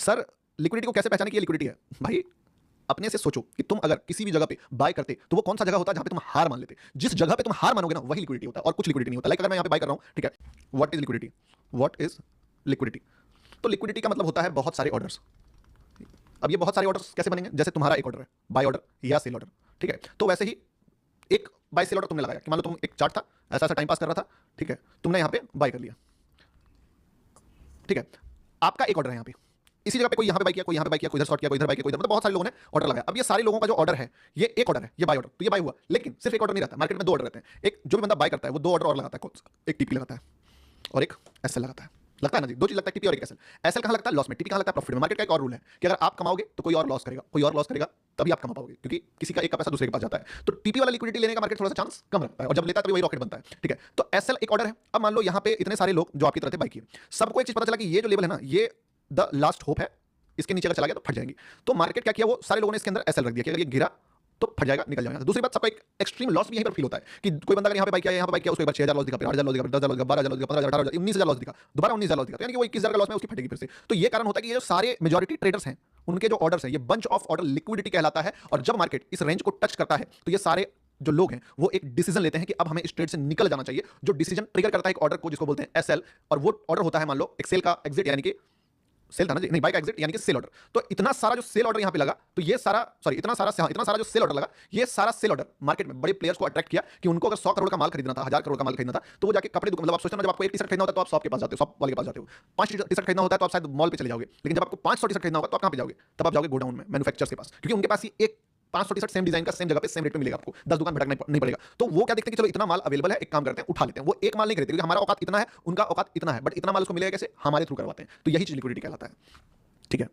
Sir liquidity को कैसे पहचाने की ये लिक्विडिटी है? भाई अपने से सोचो कि तुम अगर किसी भी जगह पे बाय करते तो वो कौन सा जगह होता है जहां पे तुम हार मान लेते। जिस जगह पे तुम हार मानोगे ना वही लिक्विडिटी होता है और कुछ लिक्विडिटी नहीं होता। लाइक अगर मैं यहां पे बाय कर रहा हूं, ठीक है, what is liquidity? What is liquidity? तो लिक्विडिटी का मतलब होता है बहुत सारे ऑर्डर्स। अब ये बहुत सारे ऑर्डर्स कैसे बनेंगे? जैसे तुम्हारा एक ऑर्डर है, बाय ऑर्डर या सेल ऑर्डर, ठीक है, तो वैसे ही एक बाय सेल ऑर्डर तुमने लगाया कि मान लो तुम एक चार्ट था, ऐसा ऐसा टाइम पास कर रहा था, ठीक है, तुमने यहां पे बाय कर लिया, ठीक है, आपका एक ऑर्डर है यहां पे, इसी जगह पे कोई यहां पे बाय किया, कोई यहां पे बाय किया, कोई इधर शॉर्ट किया, कोई इधर बाय किया, कोई इधर, मतलब बहुत सारे लोगों ने ऑर्डर लगाया। अब ये सारे लोगों का जो ऑर्डर है, ये एक ऑर्डर है, ये बाय ऑर्डर, तो ये बाय हुआ, लेकिन सिर्फ एक ऑर्डर नहीं रहता, मार्केट में दो ऑर्डर रहते हैं। एक जो भी बंदा बाय करता है वो दो ऑर्डर और लगाता है, कौन सा? एक टीपी लगाता है और एक एसएल लगाता है। लगता है ना जी, दो चीज लगता है, टीपी और एक एसएल। एसएल कहां लगता है? लॉस में। टीपी कहां लगता है? प्रॉफिट में। मार्केट का एक और रूल है कि अगर आप कमाओगे तो कोई और लॉस करेगा, कोई और लॉस करेगा, तभी आप कमा पाओगे, क्योंकि किसी का एक का पैसा दूसरे के पास जाता है। तो टीपी वाला लिक्विडिटी लेने का मार्केट थोड़ा सा चांस कम रखता है, और जब लेता है तभी वही रॉकेट बनता है, ठीक है। तो एसएल एक ऑर्डर है। अब मान लो यहां पे इतने सारे लोग जो आपकी तरह से बाय किए, सबको एक चीज पता चला कि ये जो लेवल है ना, ये द लास्ट होप है, इसके नीचे अगर चला गया तो फट जाएंगी। तो मार्केट क्या किया, वो सारे लोगों ने इसके अंदर एसएल रख दिया कि अगर ये गिरा तो फट जाएगा, निकल जाएगा। दूसरी बात, सबका एक एक्सट्रीम लॉस भी यहीं पर फील होता है कि कोई बंदा अगर यहाँ पे बाय किया, यहाँ पे बाय किया, उसको एक बार 6000 लॉस दिखा, फिर 8000 लॉस दिखा, फिर 10000 लॉस दिखा, 12000 लॉस दिखा, 15000, 18000, 19000 लॉस दिखा, दोबारा 19000 लॉस दिखा, तो यानी कि वो 21000 का लॉस में उसकी फटेगी फिर से। तो ये कारण होता है कि ये जो सारे मेजॉरिटी ट्रेडर्स हैं, उनके जो ऑर्डर्स है, ये बंच ऑफ ऑर्डर लिक्विडिटी कहलाता है। और जब मार्केट इस रेंज को टच करता है तो ये सारे जो लोग हैं वो एक डिसीजन लेते हैं कि अब हमें इस ट्रेड से निकल जाना चाहिए। जो डिसीजन ट्रिगर करता है एक ऑर्डर को, जिसको बोलते हैं एसएल, और वो ऑर्डर होता है मान लो एक सेल का एग्जिट, यानी कि सेल था ना जी, नहीं, बाय का एग्जिट यानी कि सेल ऑर्डर। तो इतना सारा जो सेल ऑर्डर यहां पे लगा, तो ये सारा, सॉरी, इतना सारा जो सेल ऑर्डर लगा, ये सारा सेल ऑर्डर मार्केट में बड़े प्लेयर्स को अट्रैक्ट किया कि उनको अगर 100 करोड़ का माल खरीदना था, 1000 करोड़ का माल खरीदना था, तो वो जाके कपड़े दुकान, मतलब आप सोचते हो ना, जब आपको एक टी शर्ट खरीदना होता है तो आप शॉप के पास जाते हो, शॉप वाले के पास जाते हो। 5 टी शर्ट खरीदना होता है तो आप शायद मॉल पे चले जाओगे, लेकिन जब आपको 500 टी शर्ट खरीदना होगा तो आप कहां पे जाओगे? तब आप जाओगे गोडाउन में, मैन्युफैक्चरर्स के पास, क्योंकि उनके पास ही एक 500 टी शर्ट सेम डिजाइन का सेम जगह पे सेम रेट पे मिलेगा, आपको 10 दुकान भटकना नहीं पड़ेगा। तो वो क्या देखते हैं कि चलो इतना माल अवेलेबल है, एक काम करते हैं उठा लेते हैं। वो एक माल नहीं खरीदते क्योंकि हमारा औकात इतना है, उनका औकात इतना है, बट इतना माल उसको मिलेगा कैसे? हमारे थ्रू करवाते हैं। तो यही चीज लिक्विडिटी कहलाता है, ठीक है।